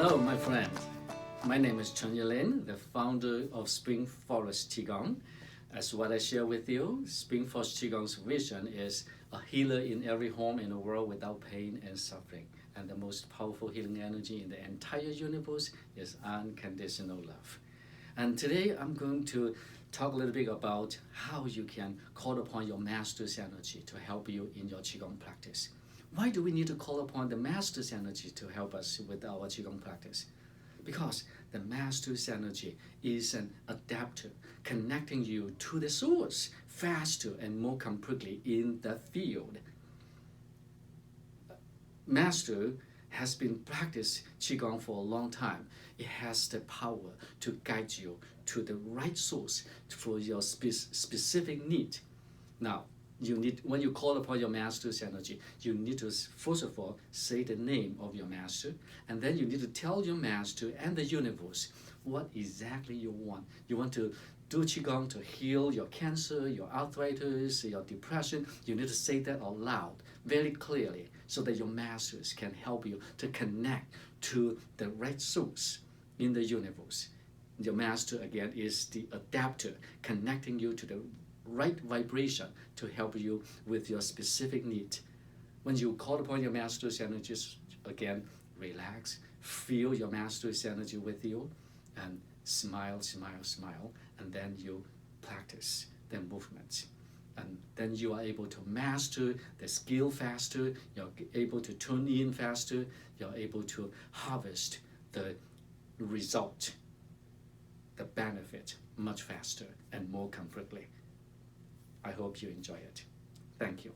Hello, my friend. My name is Chen Yilin, the founder of Spring Forest Qigong. As what I share with you, Spring Forest Qigong's vision is a healer in every home in the world without pain and suffering. And the most powerful healing energy in the entire universe is unconditional love. And today I'm going to talk a little bit about how you can call upon your master's energy to help you in your Qigong practice. Why do we need to call upon the master's energy to help us with our Qigong practice? Because the master's energy is an adapter connecting you to the source faster and more completely in the field. Master has been practiced Qigong for a long time. It has the power to guide you to the right source for your specific need. Now, when you call upon your master's energy, you need to, first of all, say the name of your master, and then you need to tell your master and the universe what exactly you want. You want to do Qigong to heal your cancer, your arthritis, your depression. You need to say that out loud, very clearly, so that your masters can help you to connect to the right source in the universe. Your master, again, is the adapter connecting you to the right vibration to help you with your specific need. When you call upon your master's energies, again, relax, feel your master's energy with you, and smile, smile, smile, and then you practice the movements. And then you are able to master the skill faster, you're able to tune in faster, you're able to harvest the result, the benefit much faster and more completely. I hope you enjoy it. Thank you.